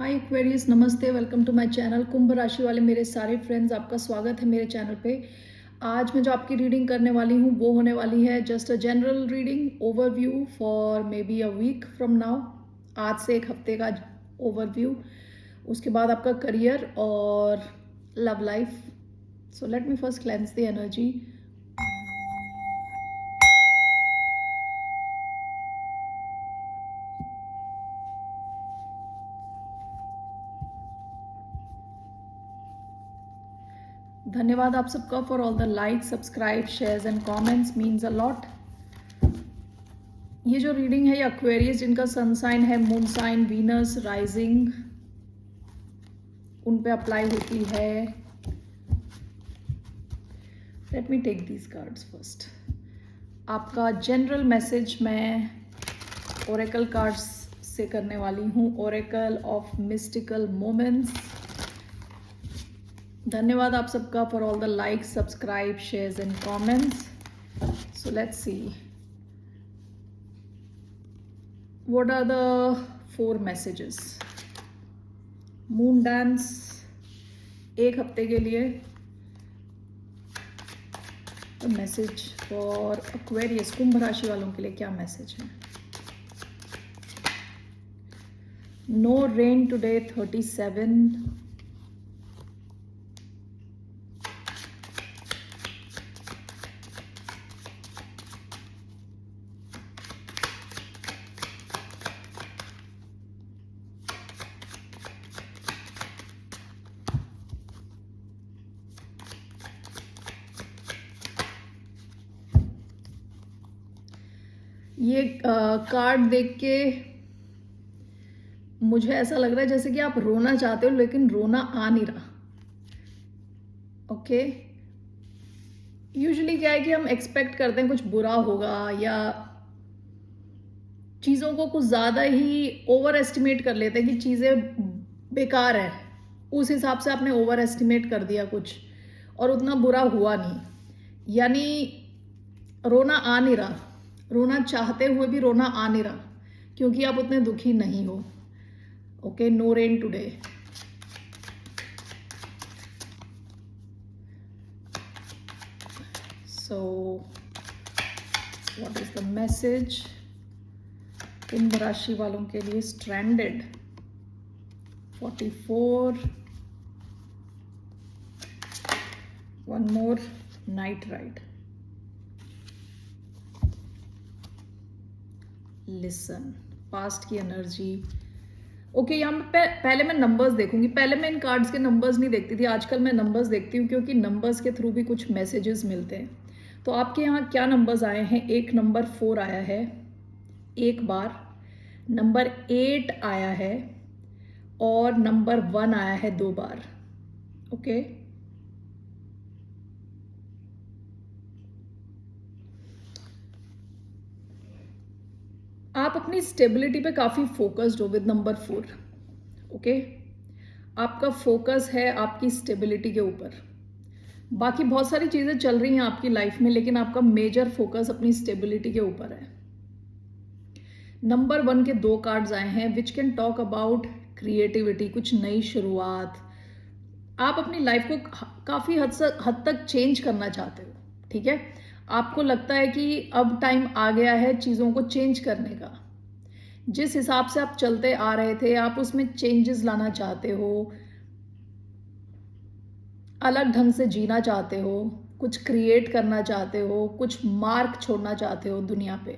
हाय Aquarius, नमस्ते। Welcome to my channel. कुंभ राशि वाले मेरे सारे फ्रेंड्स, आपका स्वागत है मेरे चैनल पे। आज मैं जो आपकी रीडिंग करने वाली हूँ वो होने वाली है just a general reading overview for maybe a week from now. आज से एक हफ्ते का ओवरव्यू, उसके बाद आपका करियर और love life. So let me first cleanse the energy. धन्यवाद आप सबका for all the like, subscribe, shares and comments, means a lot. ये जो रीडिंग है ये एक्वेरियस जिनका सन साइन है, मून साइन, वीनस, राइजिंग, उन पे अप्लाई होती है। Let me take these cards first. आपका जनरल मैसेज मैं ओरेकल कार्ड्स से करने वाली हूँ, ओरेकल ऑफ मिस्टिकल मोमेंट्स। धन्यवाद आप सबका for all the like, subscribe, shares and comments. So let's see what are the 4 messages. Moon dance एक हफ्ते के लिए। मैसेज फॉर एक्वेरियस, कुंभ राशि वालों के लिए क्या मैसेज है? No rain today 37। ये कार्ड देख के मुझे ऐसा लग रहा है जैसे कि आप रोना चाहते हो लेकिन रोना आ नहीं रहा। ओके, यूजुअली क्या है कि हम एक्सपेक्ट करते हैं कुछ बुरा होगा या चीज़ों को कुछ ज़्यादा ही ओवर एस्टिमेट कर लेते हैं कि चीज़ें बेकार है। उस हिसाब से आपने ओवर एस्टिमेट कर दिया कुछ और उतना बुरा हुआ नहीं। यानी रोना आ नहीं रहा, रोना चाहते हुए भी रोना आ नहीं रहा क्योंकि आप उतने दुखी नहीं हो। Okay, no rain today. So what is the message कुंभ राशि वालों के लिए? Stranded 44, one more, night ride, listen, past की एनर्जी। ओके, यहाँ पे पहले मैं नंबर्स देखूंगी। पहले मैं इन कार्ड्स के नंबर्स नहीं देखती थी, आजकल मैं नंबर्स देखती हूँ क्योंकि नंबर्स के थ्रू भी कुछ मैसेजेस मिलते हैं। तो आपके यहाँ क्या नंबर्स आए हैं? एक नंबर 4 आया है एक बार, नंबर 8 आया है और नंबर 1 आया है 2 बार। ओके, आप अपनी स्टेबिलिटी पे काफ़ी फोकस्ड हो विद नंबर 4। ओके, आपका फोकस है आपकी स्टेबिलिटी के ऊपर। बाकी बहुत सारी चीज़ें चल रही हैं आपकी लाइफ में लेकिन आपका मेजर फोकस अपनी स्टेबिलिटी के ऊपर है। नंबर 1 के 2 कार्ड्स आए हैं which can talk about creativity, कुछ नई शुरुआत। आप अपनी लाइफ को काफ़ी हद तक चेंज करना चाहते हो। ठीक है, आपको लगता है कि अब टाइम आ गया है चीज़ों को चेंज करने का। जिस हिसाब से आप चलते आ रहे थे आप उसमें चेंजेस लाना चाहते हो, अलग ढंग से जीना चाहते हो, कुछ क्रिएट करना चाहते हो, कुछ मार्क छोड़ना चाहते हो दुनिया पे।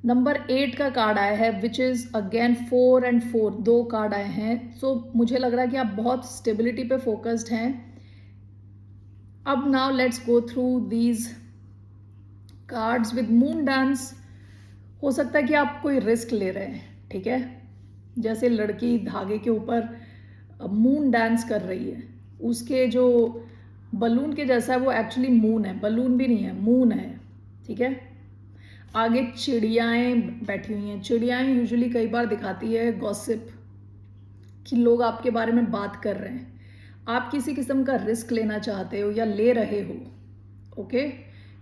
नंबर 8 का कार्ड आया है which is again 4 and 4, 2 card आए हैं। सो मुझे लग रहा है कि आप बहुत स्टेबिलिटी पे फोकस्ड हैं। अब now let's go through these cards with moon dance. हो सकता है कि आप कोई रिस्क ले रहे हैं। ठीक है, जैसे लड़की धागे के ऊपर मून डांस कर रही है, उसके जो बलून के जैसा है वो एक्चुअली मून है, बलून भी नहीं है, मून है। ठीक है, आगे चिड़ियाएं बैठी हुई हैं। चिड़ियाएं यूजुअली कई बार दिखाती है गॉसिप कि लोग आपके बारे में बात कर रहे हैं। आप किसी किस्म का रिस्क लेना चाहते हो या ले रहे हो। ओके,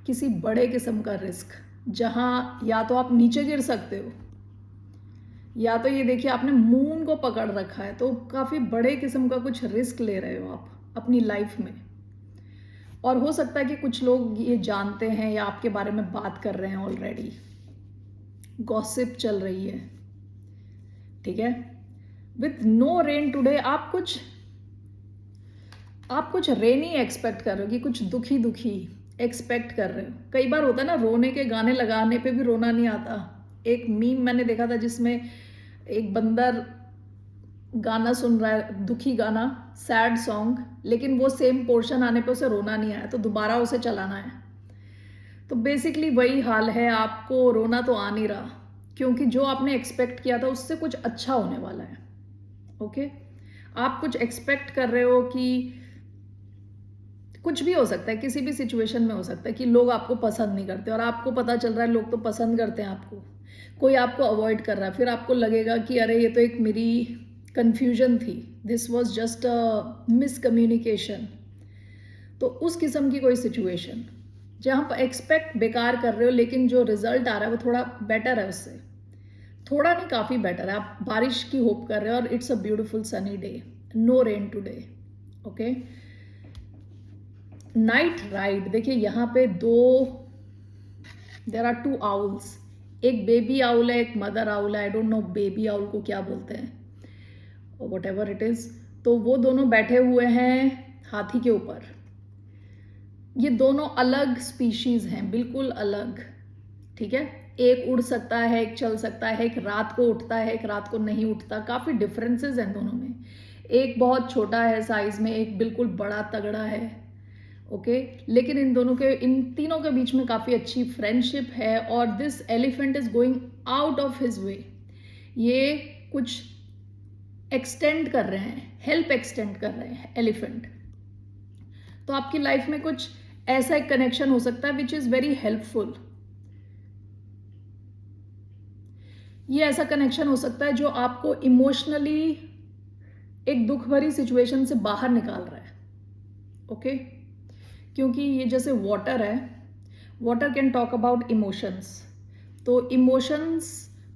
किसी बड़े किस्म का रिस्क जहां या तो आप नीचे गिर सकते हो या तो ये देखिए आपने मून को पकड़ रखा है, तो काफ़ी बड़े किस्म का कुछ रिस्क ले रहे हो आप अपनी लाइफ में। और हो सकता है कि कुछ लोग ये जानते हैं या आपके बारे में बात कर रहे हैं ऑलरेडी, गॉसिप चल रही है, ठीक है। विथ नो रेन टुडे आप कुछ रेनी एक्सपेक्ट कर रहे हो, कि कुछ दुखी दुखी एक्सपेक्ट कर रहे हो। कई बार होता है ना, रोने के गाने लगाने पे भी रोना नहीं आता। एक मीम मैंने देखा था जिसमें एक बंदर गाना सुन रहा है, दुखी गाना, सैड सॉन्ग, लेकिन वो सेम पोर्शन आने पे उसे रोना नहीं आया, तो दोबारा उसे चलाना है। तो बेसिकली वही हाल है, आपको रोना तो आ नहीं रहा, क्योंकि जो आपने एक्सपेक्ट किया था उससे कुछ अच्छा होने वाला है। ओके, आप कुछ एक्सपेक्ट कर रहे हो कि कुछ भी हो सकता है, किसी भी सिचुएशन में हो सकता है कि लोग आपको पसंद नहीं करते, और आपको पता चल रहा है लोग तो पसंद करते हैं आपको, कोई आपको अवॉइड कर रहा है। फिर आपको लगेगा कि अरे ये तो एक मेरी कन्फ्यूजन थी, this was just a miscommunication. तो उस किस्म की कोई सिचुएशन जहाँ पर एक्सपेक्ट बेकार कर रहे हो, लेकिन जो रिजल्ट आ रहा है वो थोड़ा बेटर है, उससे थोड़ा नहीं काफ़ी बेटर है। आप बारिश की होप कर रहे हो, और it's a beautiful sunny day, no rain today. Okay, night ride, देखिए यहाँ पे देर आर 2 आउल्स, एक बेबी आउल है, एक मदर आउल है। I don't know baby owl को क्या बोलते हैं, वट एवर इट इज। तो वो दोनों बैठे हुए हैं हाथी के ऊपर। ये दोनों अलग स्पीशीज हैं, बिल्कुल अलग, ठीक है। एक उड़ सकता है, एक चल सकता है, एक रात को उठता है, एक रात को नहीं उठता। काफी डिफरेंसेस हैं दोनों में। एक बहुत छोटा है साइज में, एक बिल्कुल बड़ा तगड़ा है। ओके, लेकिन इन तीनों के बीच में काफी अच्छी फ्रेंडशिप है, और this elephant is going out of his way. ये कुछ एक्सटेंड कर रहे हैं, हेल्प एक्सटेंड कर रहे हैं एलिफेंट। तो आपकी लाइफ में कुछ ऐसा एक कनेक्शन हो सकता है विच इज वेरी हेल्पफुल। ये ऐसा कनेक्शन हो सकता है जो आपको इमोशनली एक दुख भरी सिचुएशन से बाहर निकाल रहा है। ओके, क्योंकि ये जैसे वाटर है, water can talk about emotions, तो इमोशंस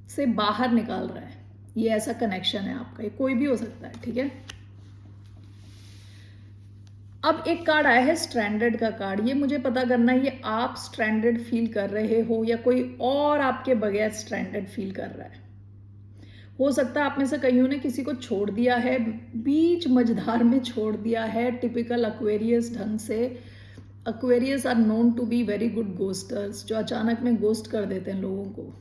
से बाहर निकाल रहा है। ये ऐसा कनेक्शन है आपका, ये कोई भी हो सकता है, ठीक है। अब एक कार्ड आया है स्ट्रैंडेड का कार्ड। ये मुझे पता करना है, ये आप स्ट्रैंडेड फील कर रहे हो या कोई और आपके बगैर स्ट्रैंडेड फील कर रहा है। हो सकता है आप में से कईयों ने किसी को छोड़ दिया है, बीच मझधार में छोड़ दिया है, टिपिकल एक्वेरियस ढंग से। Aquarius are known to be very good ghosters, जो अचानक में गोस्ट कर देते हैं लोगों को।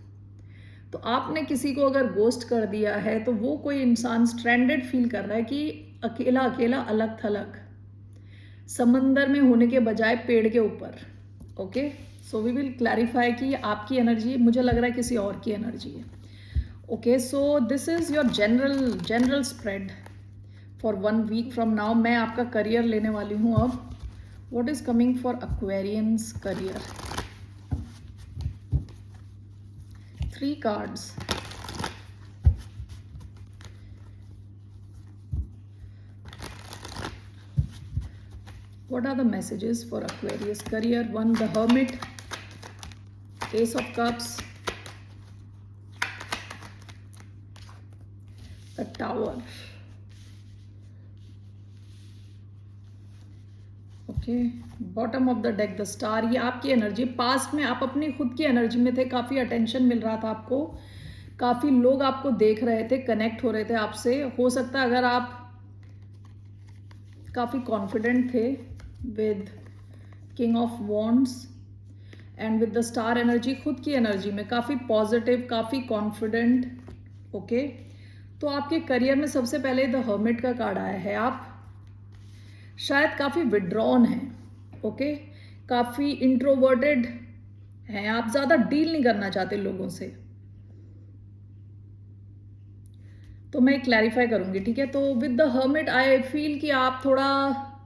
तो आपने किसी को अगर गोस्ट कर दिया है, तो वो कोई इंसान स्ट्रैंडेड फील कर रहा है कि अकेला अकेला, अलग थलग, समंदर में होने के बजाय पेड़ के ऊपर। Okay, so we will clarify कि आपकी एनर्जी, मुझे लग रहा है किसी और की एनर्जी है। Okay, so this is your general spread for 1 week from now. मैं आपका करियर लेने वाली हूँ अब। What is coming for Aquarians career? 3 cards. What are the messages for Aquarius career? 1, the Hermit, Ace of Cups, the Tower. Okay, bottom of the deck the star. ये आपकी energy, past में आप अपनी खुद की एनर्जी में थे, काफ़ी अटेंशन मिल रहा था आपको, काफ़ी लोग आपको देख रहे थे, कनेक्ट हो रहे थे आपसे। हो सकता है अगर आप काफ़ी कॉन्फिडेंट थे with king of wands and with the star energy, खुद की एनर्जी में काफ़ी पॉजिटिव, काफ़ी कॉन्फिडेंट। ओके, तो आपके करियर में सबसे पहले द हर्मिट का कार्ड आया है। आप शायद काफ़ी विड्रॉन हैं। ओके, काफ़ी इंट्रोवर्टेड हैं, आप ज़्यादा डील नहीं करना चाहते लोगों से। तो मैं क्लैरिफाई करूंगी, ठीक है। तो with the hermit I feel कि आप थोड़ा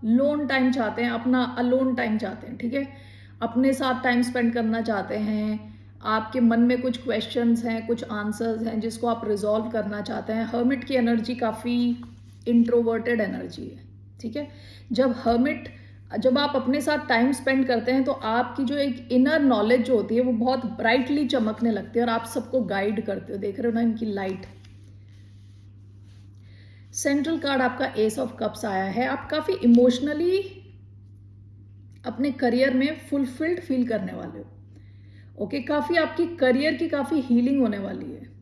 लोन टाइम चाहते हैं, अपना अलोन टाइम चाहते हैं, ठीक है। अपने साथ टाइम स्पेंड करना चाहते हैं। आपके मन में कुछ क्वेश्चंस हैं, कुछ आंसर्स हैं जिसको आप रिजॉल्व करना चाहते हैं। हर्मिट की एनर्जी काफ़ी इंट्रोवर्टेड एनर्जी है, ठीक है। जब आप अपने साथ टाइम स्पेंड करते हैं, तो आपकी जो एक इनर नॉलेज जो होती है वो बहुत ब्राइटली चमकने लगती है, और आप सबको गाइड करते हो। देख रहे हो ना इनकी लाइट, सेंट्रल कार्ड आपका एस ऑफ कप्स आया है। आप काफ़ी इमोशनली अपने करियर में फुलफिल्ड फील करने वाले हो। ओके, काफ़ी आपकी करियर की काफ़ी हीलिंग होने वाली है।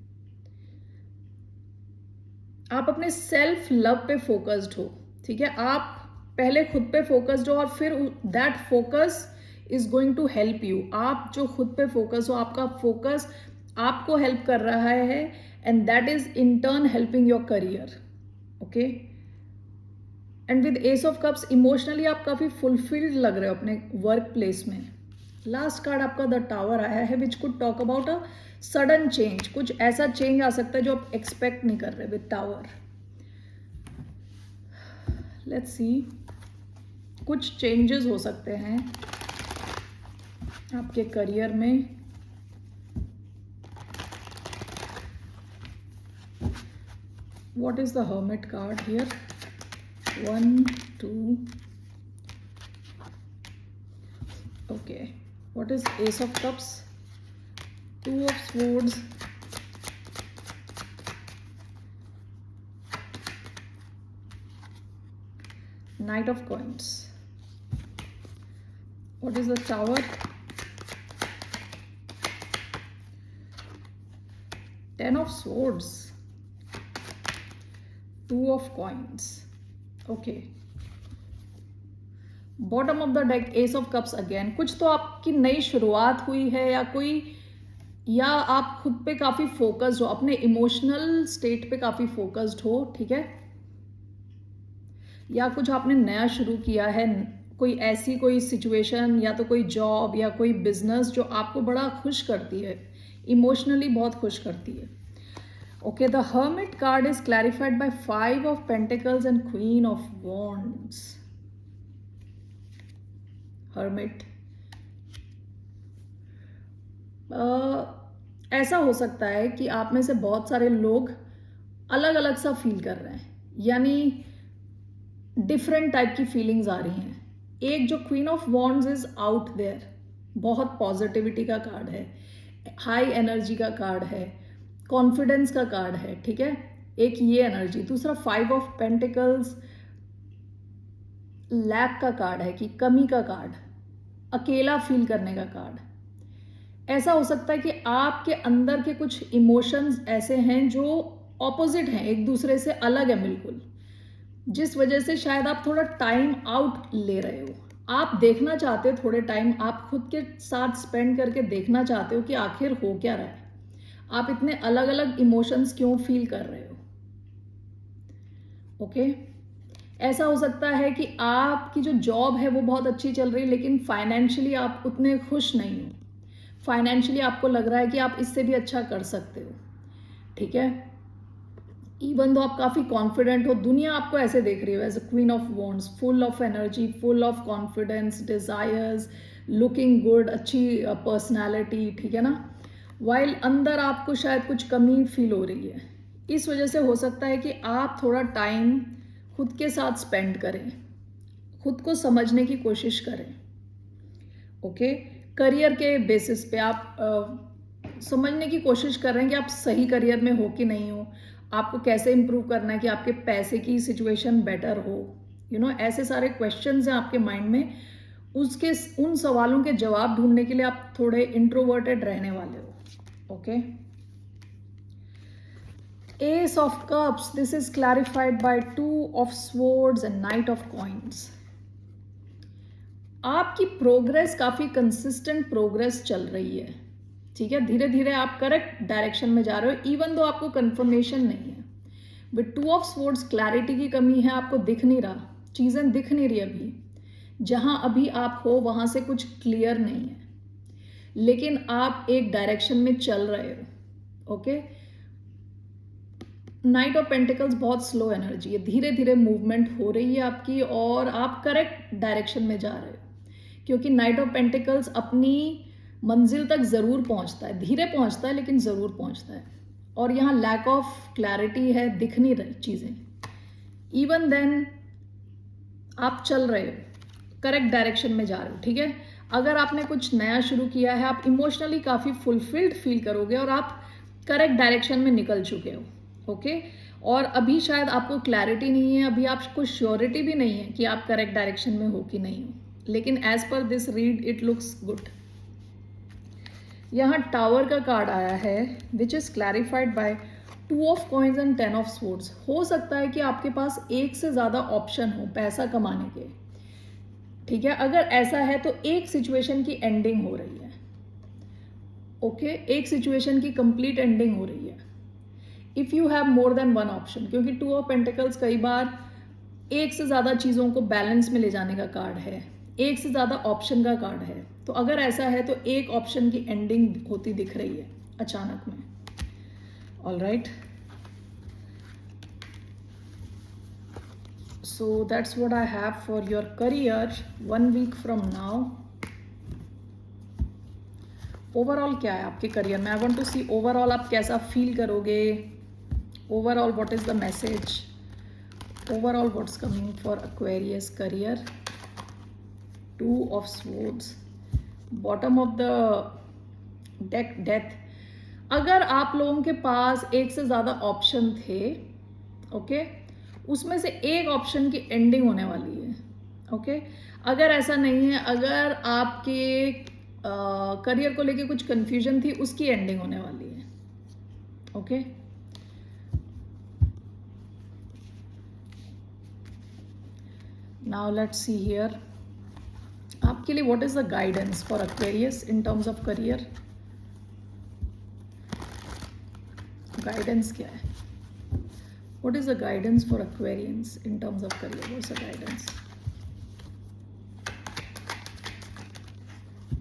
आप अपने सेल्फ लव पे फोकस्ड हो, ठीक है। आप पहले खुद पे फोकस्ड हो और फिर that focus is going to help you. आप जो खुद पे फोकस हो, आपका फोकस आपको हेल्प कर रहा है and that is in turn helping your career. Okay, and with S of cups emotionally आप काफ़ी फुलफिल्ड लग रहे हो अपने वर्क प्लेस में। लास्ट कार्ड आपका द टावर आया है which could talk about a sudden change. कुछ ऐसा चेंज आ सकता है जो आप एक्सपेक्ट नहीं कर रहे विद टावर। लेट्स सी, कुछ चेंजेस हो सकते हैं आपके करियर में। What is the hermit card here? 1 2 okay, what is S of cups? 2 of swords, Knight of coins. What is the tower? 10 of swords, 2 of coins. Okay, bottom of the deck S of cups again. कुछ तो आपकी नई शुरुआत हुई है या आप खुद पे काफ़ी फोकस्ड हो, अपने इमोशनल स्टेट पे काफ़ी फोकस्ड हो, ठीक है। या कुछ आपने नया शुरू किया है, कोई सिचुएशन या तो कोई जॉब या कोई बिजनेस जो आपको बड़ा खुश करती है, इमोशनली बहुत खुश करती है। Okay, the hermit card is clarified by 5 of Pentacles and Queen of Wands. Hermit, ऐसा हो सकता है कि आप में से बहुत सारे लोग अलग अलग सा फील कर रहे हैं, यानी डिफरेंट टाइप की फीलिंग्स आ रही हैं। एक जो queen of wands is out there, बहुत पॉजिटिविटी का कार्ड है, हाई एनर्जी का कार्ड है, कॉन्फिडेंस का कार्ड है, ठीक है। एक ये एनर्जी। दूसरा 5 of Pentacles लैक का कार्ड है कि कमी का कार्ड, अकेला फील करने का कार्ड। ऐसा हो सकता है कि आपके अंदर के कुछ इमोशंस ऐसे हैं जो ऑपोजिट हैं, एक दूसरे से अलग है बिल्कुल, जिस वजह से शायद आप थोड़ा टाइम आउट ले रहे हो। आप देखना चाहते हो थोड़े टाइम, आप खुद के साथ स्पेंड करके देखना चाहते हो कि आखिर हो क्या रहा है, आप इतने अलग अलग इमोशंस क्यों फील कर रहे हो। ओके, ऐसा हो सकता है कि आपकी जो जॉब है वो बहुत अच्छी चल रही है, लेकिन फाइनेंशियली आप उतने खुश नहीं हो। फाइनेंशियली आपको लग रहा है कि आप इससे भी अच्छा कर सकते हो, ठीक है। इवन दो आप काफ़ी कॉन्फिडेंट हो, दुनिया आपको ऐसे देख रही है as a queen of wands, full of energy, full of confidence, desires, looking good, अच्छी पर्सनैलिटी, ठीक है ना। वाइल अंदर आपको शायद कुछ कमी फील हो रही है। इस वजह से हो सकता है कि आप थोड़ा टाइम खुद के साथ स्पेंड करें, खुद को समझने की कोशिश करें। ओके, करियर के बेसिस पे आप समझने की कोशिश कर रहे हैं कि आप सही करियर में हो कि नहीं हो, आपको कैसे इम्प्रूव करना है कि आपके पैसे की सिचुएशन बेटर हो, ऐसे सारे क्वेश्चंस हैं आपके माइंड में। उन सवालों के जवाब ढूंढने के लिए आप थोड़े इंट्रोवर्टेड रहने वाले हो। Okay, Ace of Cups, this is clarified by 2 of Swords and Knight of Coins. आपकी प्रोग्रेस काफ़ी कंसिस्टेंट प्रोग्रेस चल रही है, ठीक है। धीरे धीरे आप करेक्ट डायरेक्शन में जा रहे हो, इवन दो आपको कंफर्मेशन नहीं है। विद 2 of Swords क्लैरिटी की कमी है, आपको दिख नहीं रहा, चीज़ें दिख नहीं रही अभी। जहाँ अभी आप हो वहाँ से कुछ क्लियर नहीं है, लेकिन आप एक डायरेक्शन में चल रहे हो। ओके, नाइट ऑफ पेंटिकल्स बहुत स्लो एनर्जी है, धीरे धीरे मूवमेंट हो रही है आपकी और आप करेक्ट डायरेक्शन में जा रहे हो, क्योंकि नाइट ऑफ पेंटिकल्स अपनी मंजिल तक ज़रूर पहुंचता है, धीरे पहुंचता है लेकिन ज़रूर पहुंचता है। और यहाँ लैक ऑफ क्लैरिटी है, दिख नहीं रही चीज़ें। इवन देन आप चल रहे हो, करेक्ट डायरेक्शन में जा रहे हो, ठीक है। अगर आपने कुछ नया शुरू किया है, आप इमोशनली काफ़ी फुलफिल्ड फील करोगे और आप करेक्ट डायरेक्शन में निकल चुके हो। ओके, और अभी शायद आपको क्लैरिटी नहीं है, अभी आपको श्योरिटी भी नहीं है कि आप करेक्ट डायरेक्शन में हो कि नहीं हो, लेकिन as per this read it looks good. यहाँ टावर का कार्ड आया है which is clarified by 2 of coins and 10 of swords. हो सकता है कि आपके पास एक से ज़्यादा ऑप्शन हो पैसा कमाने के, ठीक है। अगर ऐसा है तो एक सिचुएशन की एंडिंग हो रही है, ओके एक सिचुएशन की कंप्लीट एंडिंग हो रही है if you have more than one option, क्योंकि 2 ऑफ पेंटिकल्स कई बार एक से ज़्यादा चीज़ों को बैलेंस में ले जाने का कार्ड है, एक से ज़्यादा ऑप्शन का कार्ड है। तो अगर ऐसा है तो एक ऑप्शन की एंडिंग होती दिख रही है अचानक में। All right, so that's what I have for your career 1 week from now. Overall क्या है आपके करियर में? I want to see overall आप कैसा फील करोगे, overall what is the message, overall what's coming for Aquarius career. 2 of swords, bottom of the deck death. अगर आप लोगों के पास एक से ज़्यादा ऑप्शन थे, ओके उसमें से एक ऑप्शन की एंडिंग होने वाली है, ओके अगर ऐसा नहीं है, अगर आपके करियर को लेके कुछ कंफ्यूजन थी उसकी एंडिंग होने वाली है, okay now let's see here आपके लिए what is the guidance for Aquarius in terms of career. Guidance क्या है? What is the guidance for Aquarians in terms of career? What's the guidance?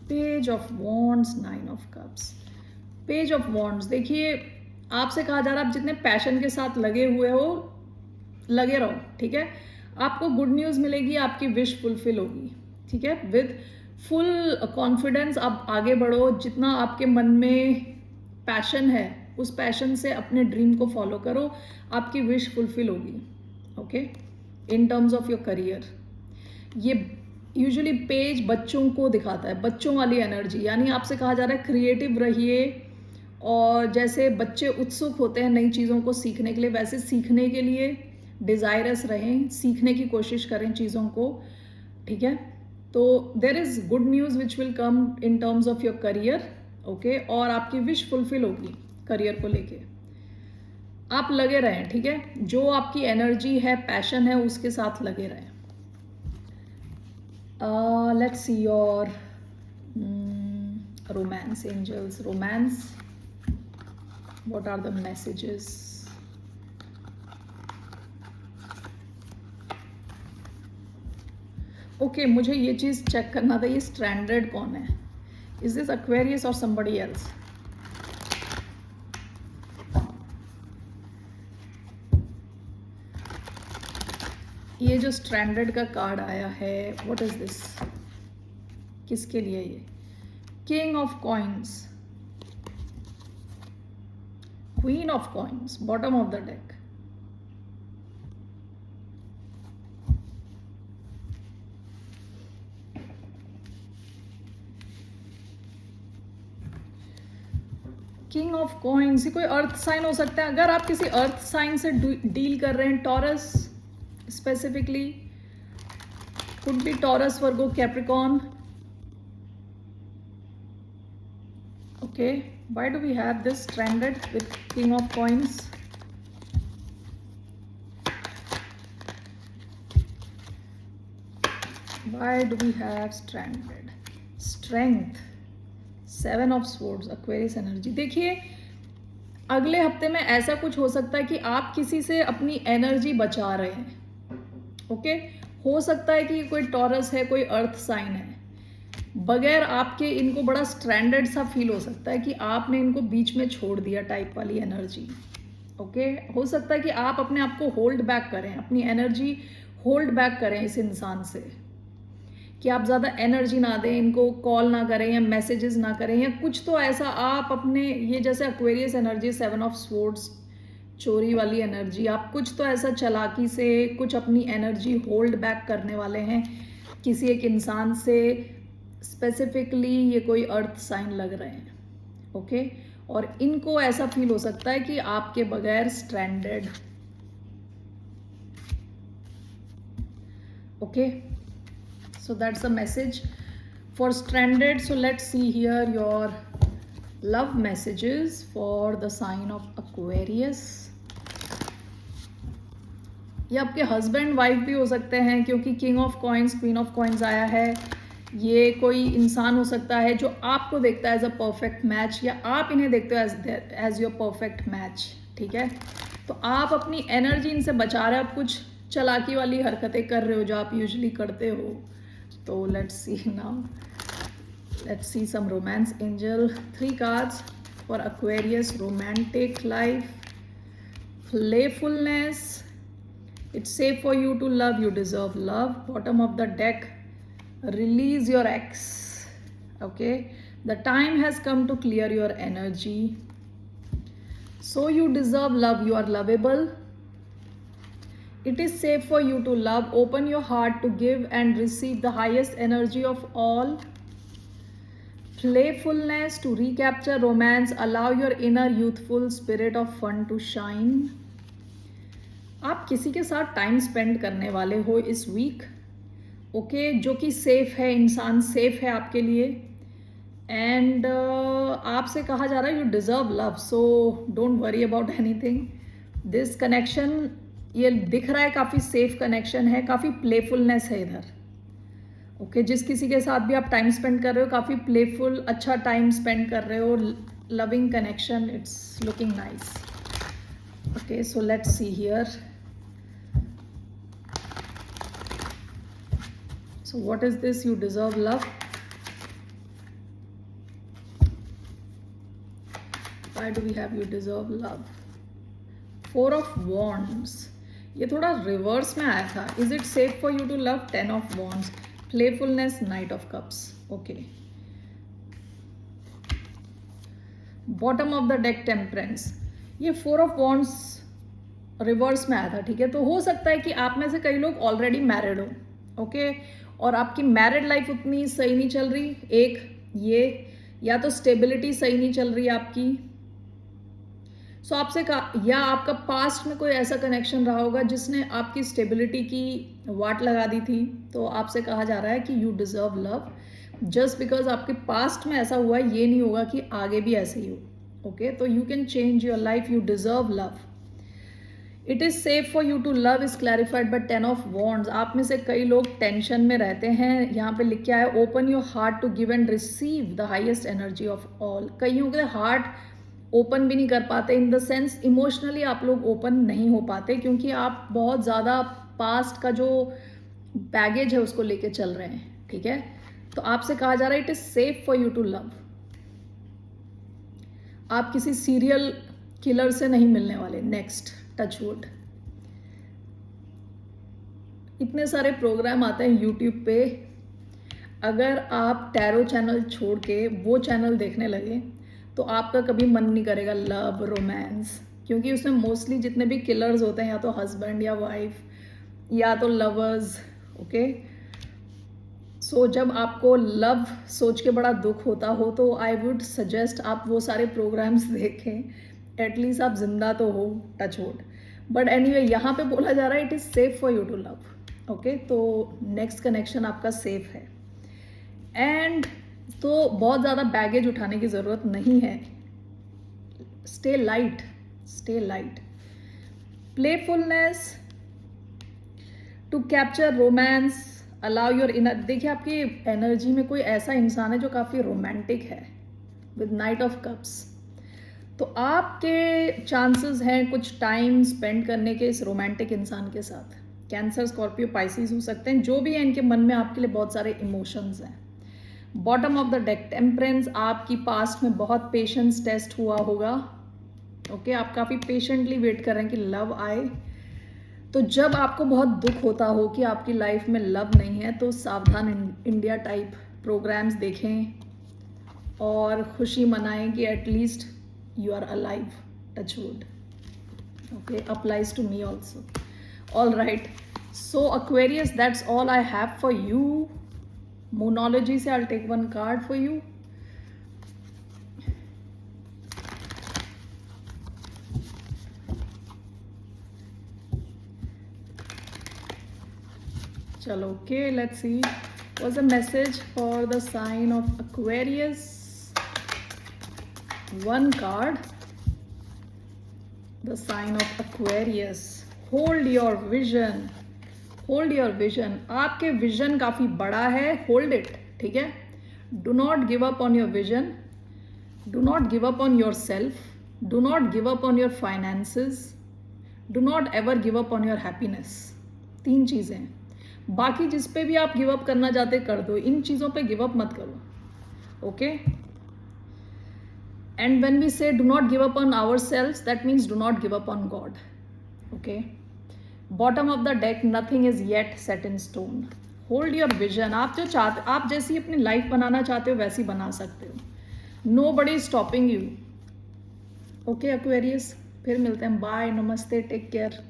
Page of wands, 9 of cups. Page of wands, देखिए आपसे कहा जा रहा है आप जितने पैशन के साथ लगे हुए हो लगे रहो, ठीक है। आपको गुड न्यूज़ मिलेगी, आपकी विश फुलफिल होगी, ठीक है। विद फुल कॉन्फिडेंस आप आगे बढ़ो, जितना आपके मन में पैशन है उस पैशन से अपने ड्रीम को फॉलो करो, आपकी विश फुलफिल होगी, okay in terms of your career. ये यूजुअली पेज बच्चों को दिखाता है, बच्चों वाली एनर्जी, यानी आपसे कहा जा रहा है क्रिएटिव रहिए, और जैसे बच्चे उत्सुक होते हैं नई चीज़ों को सीखने के लिए, वैसे सीखने के लिए डिज़ायरस रहें, सीखने की कोशिश करें चीज़ों को, ठीक है। तो there is good news which will come in terms of your career, okay और आपकी विश फुलफिल होगी करियर को लेके। आप लगे रहें, ठीक है, जो आपकी एनर्जी है पैशन है उसके साथ लगे रहें। Let's see your romance angels. Romance, what are the messages? Okay, मुझे ये चीज़ चेक करना था, ये स्ट्रैंडेड कौन है? Is this Aquarius or somebody else? ये जो स्ट्रैंडेड का कार्ड आया है, व्हाट इज दिस? किसके लिए ये? King of coins, queen of coins, bottom of the deck. King of coins, ये कोई अर्थ साइन हो सकता है। अगर आप किसी अर्थ साइन से डील कर रहे हैं, taurus specifically, could be Taurus, Virgo, Capricorn. Okay, why do we have this stranded with King of Coins? Why do we have stranded? Strength, 7 of Swords, Aquarius energy. देखिए अगले हफ्ते में ऐसा कुछ हो सकता है कि आप किसी से अपनी एनर्जी बचा रहे हैं, ओके हो सकता है कि कोई टॉरस है, कोई अर्थ साइन है, बगैर आपके इनको बड़ा स्ट्रैंडेड सा फील हो सकता है कि आपने इनको बीच में छोड़ दिया टाइप वाली एनर्जी, ओके हो सकता है कि आप अपने आप को होल्ड बैक करें, अपनी एनर्जी होल्ड बैक करें इस इंसान से, कि आप ज़्यादा एनर्जी ना दें, इनको कॉल ना करें या मैसेजेस ना करें या कुछ तो ऐसा आप अपने, ये जैसे एक्वेरियस एनर्जी 7 ऑफ स्वॉर्ड्स चोरी वाली एनर्जी, आप कुछ तो ऐसा चालाकी से कुछ अपनी एनर्जी होल्ड बैक करने वाले हैं किसी एक इंसान से। स्पेसिफिकली ये कोई अर्थ साइन लग रहे हैं, ओके और इनको ऐसा फील हो सकता है कि आपके बगैर stranded Okay, so that's the message for stranded. So let's see here your love messages for the sign of Aquarius. ये आपके हस्बैंड वाइफ भी हो सकते हैं, क्योंकि king of coins queen of coins आया है। ये कोई इंसान हो सकता है जो आपको देखता है एज अ परफेक्ट मैच, या आप इन्हें देखते हो एज योर परफेक्ट मैच। ठीक है, तो आप अपनी एनर्जी इनसे बचा रहे हो, आप कुछ चालाकी वाली हरकतें कर रहे हो जो आप यूजुअली करते हो। तो let's see now, let's see some romance angel. 3 cards for Aquarius romantic life. Playfulness. It's safe for you to love, you deserve love. Bottom of the deck, release your ex. Okay, the time has come to clear your energy. So you deserve love, you are lovable. It is safe for you to love. Open your heart to give and receive the highest energy of all. Playfulness to recapture romance. Allow your inner youthful spirit of fun to shine. आप किसी के साथ time spend करने वाले हो इस week, okay, जो कि सेफ है, इंसान सेफ है आपके लिए। एंड आपसे कहा जा रहा है you deserve love, so don't worry about anything. This connection, ये दिख रहा है काफ़ी सेफ कनेक्शन है, काफ़ी प्लेफुलनेस है इधर। ओके, जिस किसी के साथ भी आप टाइम स्पेंड कर रहे हो, काफ़ी प्लेफुल अच्छा टाइम स्पेंड कर रहे हो, loving connection, it's looking nice. Okay, so let's see here. So what is this? You deserve love. Why do we have you deserve love? 4 of Wands. ये थोड़ा रिवर्स में आया था. Is it safe for you to love? 10 of Wands. Playfulness, Knight of Cups. Okay. Bottom of the deck, Temperance. ये 4 of Wands reverse में आया था, ठीक है। तो हो सकता है कि आप में से कई लोग ऑलरेडी मैरिड हो, ओके, और आपकी मैरिड लाइफ उतनी सही नहीं चल रही। एक ये, या तो स्टेबिलिटी सही नहीं चल रही आपकी, सो आपसे कहा, या आपका पास्ट में कोई ऐसा कनेक्शन रहा होगा जिसने आपकी स्टेबिलिटी की वाट लगा दी थी। तो आपसे कहा जा रहा है कि you deserve love. Just because आपके पास्ट में ऐसा हुआ है, ये नहीं होगा कि आगे भी ऐसे ही हो, ओके। तो you can change your life, you deserve love. It is safe for you to love is clarified by 10 of wands. आप में से कई लोग टेंशन में रहते हैं। यहाँ पे लिख के आया, open your heart to give and receive the highest energy of all. कईयों के हार्ट ओपन भी नहीं कर पाते, इन द सेंस इमोशनली आप लोग ओपन नहीं हो पाते, क्योंकि आप बहुत ज़्यादा पास्ट का जो बैगेज है उसको लेके चल रहे हैं, ठीक है। तो आपसे कहा जा रहा है it is safe for you to love. आप किसी सीरियल किलर से नहीं मिलने वाले। Next, touchwood. इतने सारे प्रोग्राम आते हैं यूट्यूब पे, अगर आप टैरो चैनल छोड़ के वो चैनल देखने लगे तो आपका कभी मन नहीं करेगा लव रोमांस, क्योंकि उसमें मोस्टली जितने भी किलर्स होते हैं या तो हस्बैंड या वाइफ या तो लवर्स, ओके। सो जब आपको लव सोच के बड़ा दुख होता हो तो आई वुड सजेस्ट आप वो सारे प्रोग्राम्स देखें, एटलीस्ट आप जिंदा तो हो, टचवुड। बट एनीवे, यहाँ पे बोला जा रहा है it is safe for you to love, okay. तो नेक्स्ट कनेक्शन आपका सेफ है, एंड तो बहुत ज़्यादा बैगेज उठाने की ज़रूरत नहीं है। Stay light, stay light. Playfulness to capture romance, allow your inner. देखिए, आपकी एनर्जी में कोई ऐसा इंसान है जो काफ़ी रोमांटिक है विद नाइट ऑफ कप्स। तो आपके चांसेस हैं कुछ टाइम स्पेंड करने के इस रोमांटिक इंसान के साथ। कैंसर, स्कॉर्पियो, पाइसिस हो सकते हैं, जो भी है इनके मन में आपके लिए बहुत सारे इमोशंस हैं। Bottom of the deck, temperance. आपकी पास्ट में बहुत पेशेंस टेस्ट हुआ होगा, ओके। आप काफ़ी पेशेंटली वेट कर रहे हैं कि लव आए। तो जब आपको बहुत दुख होता हो कि आपकी लाइफ में लव नहीं है, तो सावधान इंडिया टाइप प्रोग्राम्स देखें और खुशी मनाएं कि at least you are alive, touch wood, okay, applies to me also. All right, so Aquarius, that's all I have for you. Moonology se I'll take one card for you. चलो okay, let's see what's the message for the sign of Aquarius. One card, the sign of Aquarius. Hold your vision. Hold your vision. आपके vision काफ़ी बड़ा है. Hold it. ठीक है. Do not give up on your vision. Do not give up on yourself. Do not give up on your finances. Do not ever give up on your happiness. 3 चीज़ें हैं. बाकी जिस पे भी आप गिव अप करना चाहते कर दो. इन चीज़ों पे गिव अप मत करो. Okay. And when we say do not give up on ourselves, that means do not give up on God. Okay. Bottom of the deck, nothing is yet set in stone. Hold your vision. आप जैसी अपनी life बनाना चाहते हो वैसी बना सकते हो. Nobody is stopping you. Okay Aquarius, फिर मिलते हैं. बाय, नमस्ते, टेक केयर.